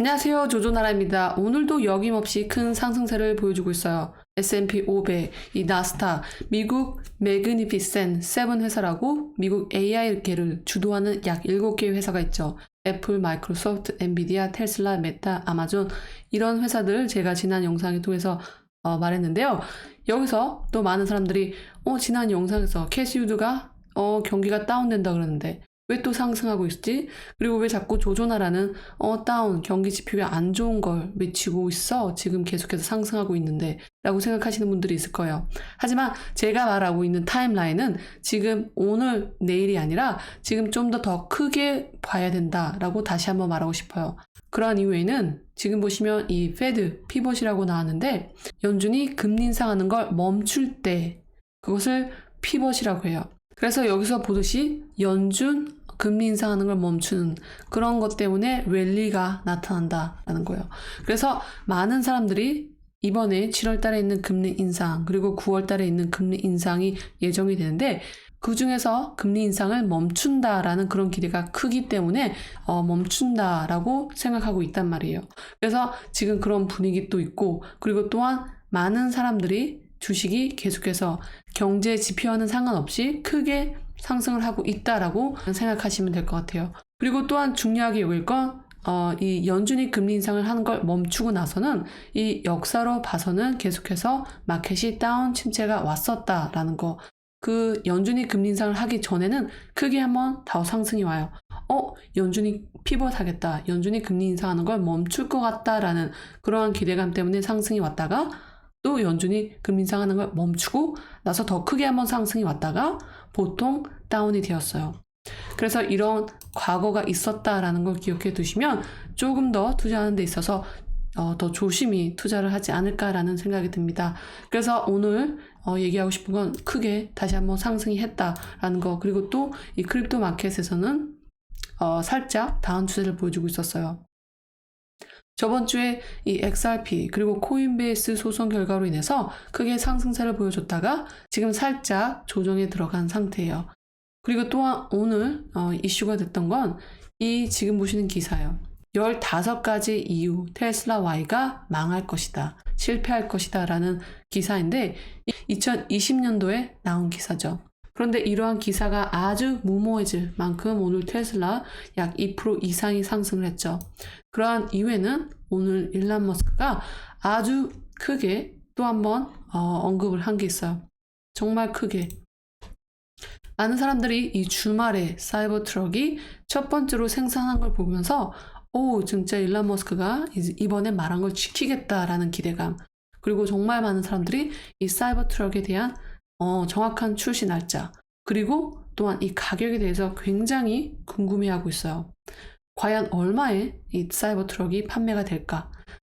안녕하세요. 조조나라입니다. 오늘도 여김없이 큰 상승세를 보여주고 있어요. S&P 500, 이 나스닥, 미국 매그니피센 7 회사라고 미국 AI계를 주도하는 약 7개의 회사가 있죠. 애플, 마이크로소프트, 엔비디아, 테슬라, 메타, 아마존 이런 회사들 제가 지난 영상을 통해서 말했는데요. 여기서 또 많은 사람들이 지난 영상에서 캐시우드가 경기가 다운된다 그러는데 왜 또 상승하고 있지? 그리고 왜 자꾸 조조나라는 다운, 경기 지표가 안 좋은 걸 외치고 있어? 지금 계속해서 상승하고 있는데 라고 생각하시는 분들이 있을 거예요. 하지만 제가 말하고 있는 타임라인은 지금 오늘, 내일이 아니라 지금 좀 더 크게 봐야 된다라고 다시 한번 말하고 싶어요. 그러한 이유에는 지금 보시면 이 페드, 피벗이라고 나왔는데 연준이 금리 인상하는 걸 멈출 때 그것을 피벗이라고 해요. 그래서 여기서 보듯이 연준 금리 인상하는 걸 멈추는 그런 것 때문에 랠리가 나타난다라는 거예요. 그래서 많은 사람들이 이번에 7월 달에 있는 금리 인상 그리고 9월 달에 있는 금리 인상이 예정이 되는데 그 중에서 금리 인상을 멈춘다라는 그런 기대가 크기 때문에 멈춘다라고 생각하고 있단 말이에요. 그래서 지금 그런 분위기도 있고 그리고 또한 많은 사람들이 주식이 계속해서 경제 지표와는 상관없이 크게 상승을 하고 있다라고 생각하시면 될 것 같아요. 그리고 또한 중요하게 여길 건 이 연준이 금리 인상을 하는 걸 멈추고 나서는 이 역사로 봐서는 계속해서 마켓이 다운 침체가 왔었다라는 거. 그 연준이 금리 인상을 하기 전에는 크게 한번 더 상승이 와요. 연준이 피벗 하겠다. 연준이 금리 인상하는 걸 멈출 것 같다라는 그러한 기대감 때문에 상승이 왔다가 또 연준이 금리 인상하는 걸 멈추고 나서 더 크게 한번 상승이 왔다가 보통 다운이 되었어요. 그래서 이런 과거가 있었다라는 걸 기억해 두시면 조금 더 투자하는 데 있어서 더 조심히 투자를 하지 않을까라는 생각이 듭니다. 그래서 오늘 얘기하고 싶은 건 크게 다시 한번 상승이 했다라는 거 그리고 또 이 크립토 마켓에서는 살짝 다운 추세를 보여주고 있었어요. 저번 주에 이 XRP 그리고 코인베이스 소송 결과로 인해서 크게 상승세를 보여줬다가 지금 살짝 조정에 들어간 상태예요. 그리고 또한 오늘 이슈가 됐던 건 이 지금 보시는 기사예요. 15가지 이유 테슬라 Y가 망할 것이다. 실패할 것이다 라는 기사인데 2020년도에 나온 기사죠. 그런데 이러한 기사가 아주 무모해질 만큼 오늘 테슬라 약 2% 이상이 상승을 했죠. 그러한 이유에는 오늘 일론 머스크가 아주 크게 또 한번 언급을 한 게 있어요. 정말 크게. 많은 사람들이 이 주말에 사이버 트럭이 첫 번째로 생산한 걸 보면서 진짜 일론 머스크가 이번에 말한 걸 지키겠다라는 기대감 그리고 정말 많은 사람들이 이 사이버 트럭에 대한 정확한 출시 날짜 그리고 또한 이 가격에 대해서 굉장히 궁금해하고 있어요. 과연 얼마에 이 사이버 트럭이 판매가 될까?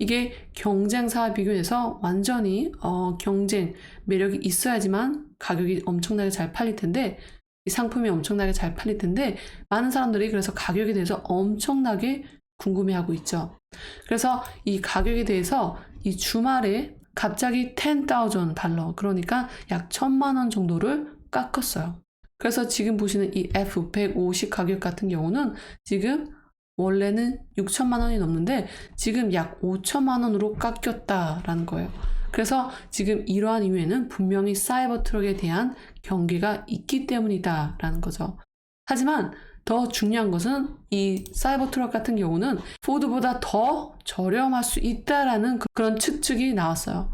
이게 경쟁사와 비교해서 완전히 경쟁 매력이 있어야지만 가격이 엄청나게 잘 팔릴 텐데 이 상품이 엄청나게 잘 팔릴 텐데 많은 사람들이 그래서 가격에 대해서 엄청나게 궁금해하고 있죠. 그래서 이 가격에 대해서 이 주말에 갑자기 $10,000 그러니까 약 1,000만 원 정도를 깎았어요. 그래서 지금 보시는 이 F150 가격 같은 경우는 지금 원래는 6천만 원이 넘는데 지금 약 5천만 원으로 깎였다라는 거예요. 그래서 지금 이러한 이유에는 분명히 사이버 트럭에 대한 경계가 있기 때문이다라는 거죠. 하지만 더 중요한 것은 이 사이버 트럭 같은 경우는 포드보다 더 저렴할 수 있다라는 그런 측측이 나왔어요.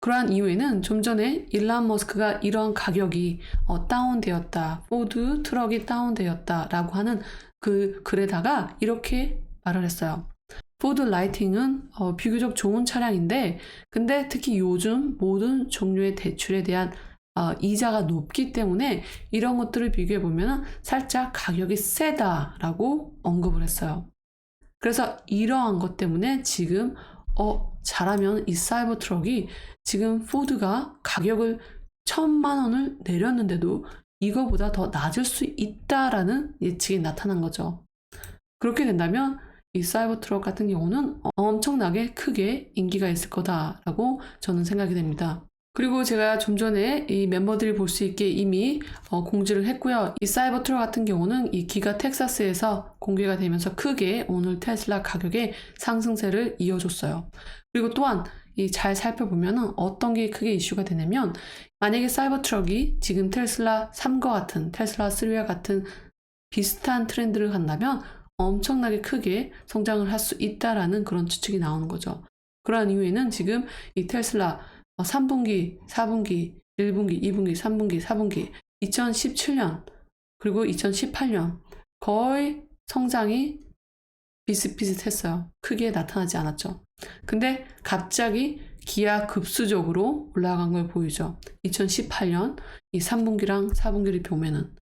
그러한 이유에는 좀 전에 일론 머스크가 이러한 가격이 다운되었다. 포드 트럭이 다운되었다라고 하는 그 글에다가 이렇게 말을 했어요. 포드 라이팅은 비교적 좋은 차량인데 근데 특히 요즘 모든 종류의 대출에 대한 이자가 높기 때문에 이런 것들을 비교해보면 살짝 가격이 세다라고 언급을 했어요. 그래서 이러한 것 때문에 지금 잘하면 이 사이버 트럭이 지금 포드가 가격을 1,000만 원을 내렸는데도 이거보다 더 낮을 수 있다라는 예측이 나타난 거죠. 그렇게 된다면 이 사이버 트럭 같은 경우는 엄청나게 크게 인기가 있을 거다라고 저는 생각이 됩니다. 그리고 제가 좀 전에 이 멤버들이 볼 수 있게 이미 공지를 했고요. 이 사이버트럭 같은 경우는 이 기가 텍사스에서 공개가 되면서 크게 오늘 테슬라 가격의 상승세를 이어줬어요. 그리고 또한 이 잘 살펴보면 어떤 게 크게 이슈가 되냐면, 만약에 사이버트럭이 지금 테슬라 3과 같은, 테슬라 3와 같은 비슷한 트렌드를 간다면 엄청나게 크게 성장을 할 수 있다라는 그런 추측이 나오는 거죠. 그러한 이유에는 지금 이 테슬라 3분기, 4분기, 1분기, 2분기, 3분기, 4분기, 2017년, 그리고 2018년 거의 성장이 비슷비슷했어요. 크게 나타나지 않았죠. 근데 갑자기 기하급수적으로 올라간 걸 보이죠. 2018년 이 3분기랑 4분기를 보면은,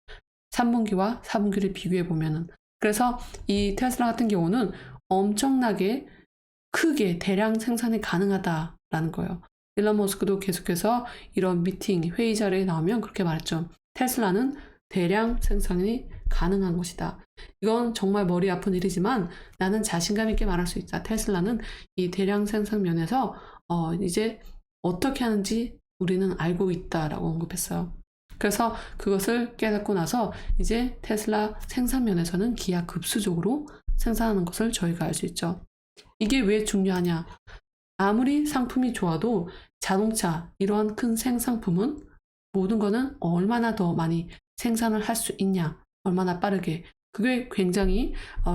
3분기와 4분기를 비교해 보면은, 그래서 이 테슬라 같은 경우는 엄청나게 크게 대량 생산이 가능하다라는 거예요. 일론 머스크도 계속해서 이런 미팅, 회의 자리에 나오면 그렇게 말했죠. 테슬라는 대량 생산이 가능한 것이다. 이건 정말 머리 아픈 일이지만 나는 자신감 있게 말할 수 있다. 테슬라는 이 대량 생산 면에서 이제 어떻게 하는지 우리는 알고 있다라고 언급했어요. 그래서 그것을 깨닫고 나서 이제 테슬라 생산 면에서는 기하급수적으로 생산하는 것을 저희가 알 수 있죠. 이게 왜 중요하냐? 아무리 상품이 좋아도 자동차, 이러한 큰 생산품은 모든 거는 얼마나 더 많이 생산을 할 수 있냐, 얼마나 빠르게, 그게 굉장히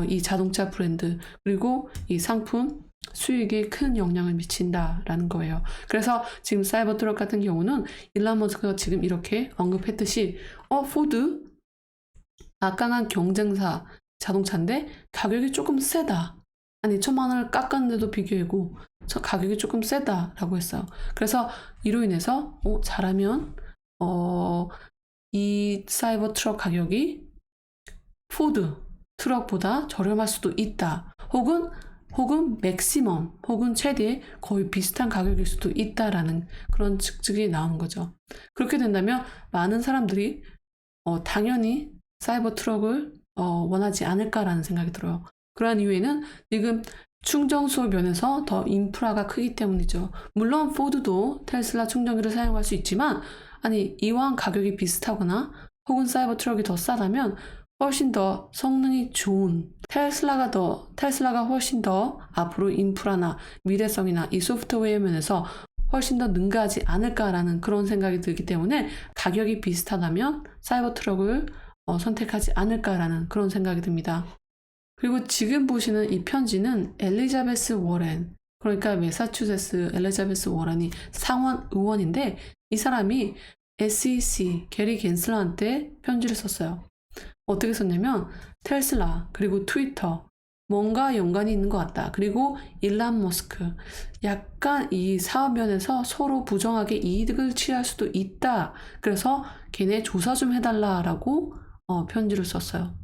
이 자동차 브랜드 그리고 이 상품 수익에 큰 영향을 미친다라는 거예요. 그래서 지금 사이버트럭 같은 경우는 일론 머스크가 지금 이렇게 언급했듯이 포드 막강한 경쟁사 자동차인데 가격이 조금 세다. 아니 1,000만 원을 깎았는데도 비교하고 가격이 조금 세다라고 했어요. 그래서 이로 인해서 잘하면 이 사이버 트럭 가격이 포드 트럭보다 저렴할 수도 있다. 혹은 맥시멈, 혹은 최대 거의 비슷한 가격일 수도 있다라는 그런 측측이 나오는 거죠. 그렇게 된다면 많은 사람들이 당연히 사이버 트럭을 원하지 않을까라는 생각이 들어요. 그러한 이유에는 지금 충전소 면에서 더 인프라가 크기 때문이죠. 물론 포드도 테슬라 충전기를 사용할 수 있지만, 아니 이왕 가격이 비슷하거나 혹은 사이버 트럭이 더 싸다면 훨씬 더 성능이 좋은 테슬라가 훨씬 더 앞으로 인프라나 미래성이나 이 소프트웨어 면에서 훨씬 더 능가하지 않을까라는 그런 생각이 들기 때문에 가격이 비슷하다면 사이버 트럭을 선택하지 않을까라는 그런 생각이 듭니다. 그리고 지금 보시는 이 편지는 엘리자베스 워렌, 그러니까 매사추세츠 엘리자베스 워렌이 상원 의원인데, 이 사람이 SEC 게리 겐슬러한테 편지를 썼어요. 어떻게 썼냐면 테슬라 그리고 트위터 뭔가 연관이 있는 것 같다. 그리고 일론 머스크 약간 이 사업 면에서 서로 부정하게 이득을 취할 수도 있다. 그래서 걔네 조사 좀 해달라라고 편지를 썼어요.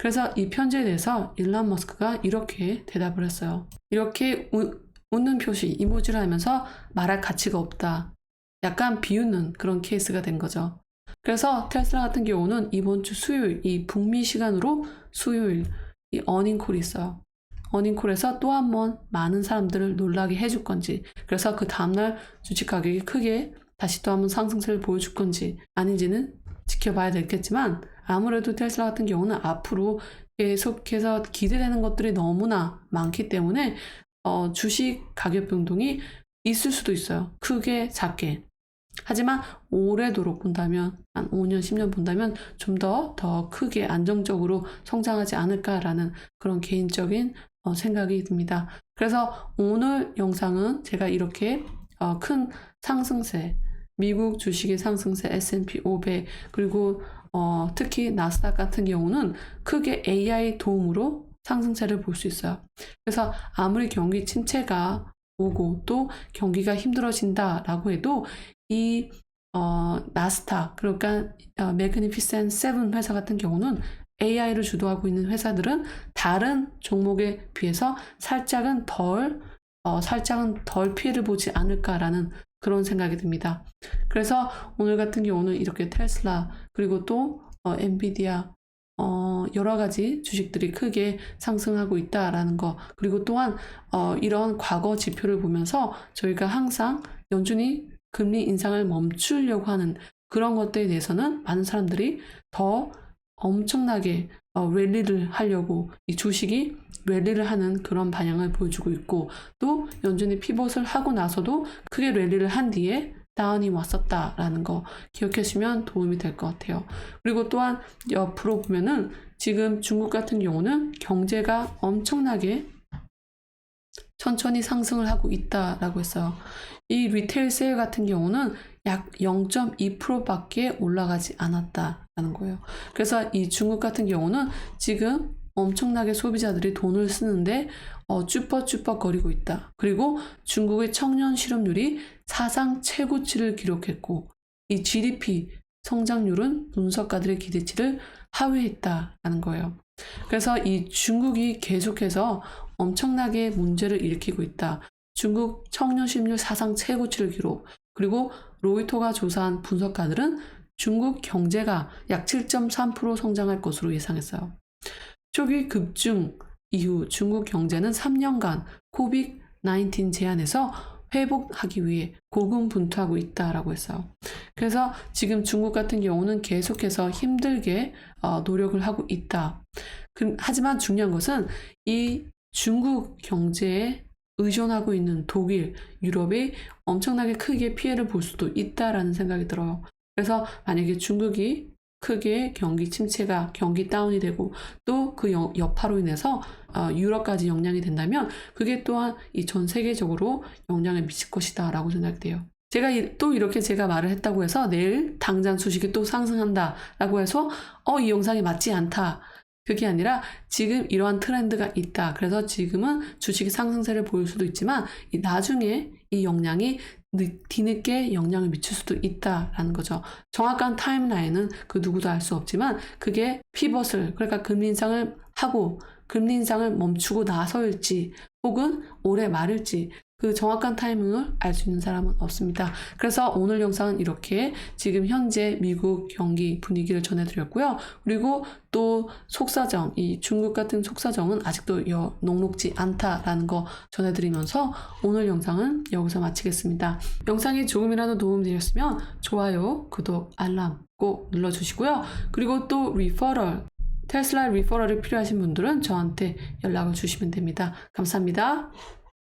그래서 이 편지에 대해서 일론 머스크가 이렇게 대답을 했어요. 이렇게 웃는 표시, 이모지를 하면서 말할 가치가 없다. 약간 비웃는 그런 케이스가 된 거죠. 그래서 테슬라 같은 경우는 이번 주 수요일, 이 북미 시간으로 수요일 이 어닝콜이 있어요. 어닝콜에서 또 한 번 많은 사람들을 놀라게 해줄 건지, 그래서 그 다음날 주식 가격이 크게 다시 또 한 번 상승세를 보여줄 건지 아닌지는 지켜봐야 되겠지만, 아무래도 테슬라 같은 경우는 앞으로 계속해서 기대되는 것들이 너무나 많기 때문에 주식 가격 변동이 있을 수도 있어요. 크게 작게. 하지만 오래도록 본다면, 한 5년, 10년 본다면 좀 더 크게 안정적으로 성장하지 않을까라는 그런 개인적인 생각이 듭니다. 그래서 오늘 영상은 제가 이렇게 큰 상승세, 미국 주식의 상승세, S&P 500, 그리고 특히 나스닥 같은 경우는 크게 AI 도움으로 상승세를 볼 수 있어요. 그래서 아무리 경기 침체가 오고 또 경기가 힘들어진다라고 해도 이 나스닥, 그러니까 매그니피센트 7 회사 같은 경우는 AI를 주도하고 있는 회사들은 다른 종목에 비해서 살짝은 덜 피해를 보지 않을까라는 그런 생각이 듭니다. 그래서 오늘 같은 경우는 이렇게 테슬라 그리고 또 엔비디아 여러 가지 주식들이 크게 상승하고 있다라는 거, 그리고 또한 이런 과거 지표를 보면서 저희가 항상 연준이 금리 인상을 멈추려고 하는 그런 것들에 대해서는 많은 사람들이 더 엄청나게 랠리를 하려고 이 주식이 랠리를 하는 그런 방향을 보여주고 있고, 또 연준이 피벗을 하고 나서도 크게 랠리를 한 뒤에 다운이 왔었다라는 거 기억하시면 도움이 될 것 같아요. 그리고 또한 옆으로 보면은 지금 중국 같은 경우는 경제가 엄청나게 천천히 상승을 하고 있다라고 했어요. 이 리테일 세일 같은 경우는 약 0.2%밖에 올라가지 않았다라는 거예요. 그래서 이 중국 같은 경우는 지금 엄청나게 소비자들이 돈을 쓰는데 쭈뼛쭈뼛거리고 있다. 그리고 중국의 청년 실업률이 사상 최고치를 기록했고, 이 GDP 성장률은 분석가들의 기대치를 하회했다라는 거예요. 그래서 이 중국이 계속해서 엄청나게 문제를 일으키고 있다. 중국 청년 실업률 사상 최고치를 기록. 그리고 로이터가 조사한 분석가들은 중국 경제가 약 7.3% 성장할 것으로 예상했어요. 초기 급증 이후 중국 경제는 3년간 코비드-19 제한에서 회복하기 위해 고군분투하고 있다라고 했어요. 그래서 지금 중국 같은 경우는 계속해서 힘들게 노력을 하고 있다. 하지만 중요한 것은 이 중국 경제에 의존하고 있는 독일, 유럽이 엄청나게 크게 피해를 볼 수도 있다라는 생각이 들어요. 그래서 만약에 중국이 크게 경기 침체가 경기 다운이 되고 또 그 여파로 인해서 유럽까지 영향이 된다면 그게 또한 이 전 세계적으로 영향을 미칠 것이다 라고 생각이 돼요. 제가 또 이렇게 제가 말을 했다고 해서 내일 당장 주식이 또 상승한다 라고 해서 이 영상이 맞지 않다, 그게 아니라 지금 이러한 트렌드가 있다. 그래서 지금은 주식이 상승세를 보일 수도 있지만 나중에 이 영향이 뒤늦게 영향을 미칠 수도 있다라는 거죠. 정확한 타임라인은 그 누구도 알 수 없지만 그게 피벗을, 그러니까 금리 인상을 하고 금리 인상을 멈추고 나서일지 혹은 올해 말일지 그 정확한 타이밍을 알 수 있는 사람은 없습니다. 그래서 오늘 영상은 이렇게 지금 현재 미국 경기 분위기를 전해드렸고요. 그리고 또 속사정, 이 중국 같은 속사정은 아직도 녹록지 않다라는 거 전해드리면서 오늘 영상은 여기서 마치겠습니다. 영상이 조금이라도 도움이 되셨으면 좋아요, 구독, 알람 꼭 눌러주시고요. 그리고 또 테슬라 리퍼럴이 필요하신 분들은 저한테 연락을 주시면 됩니다. 감사합니다.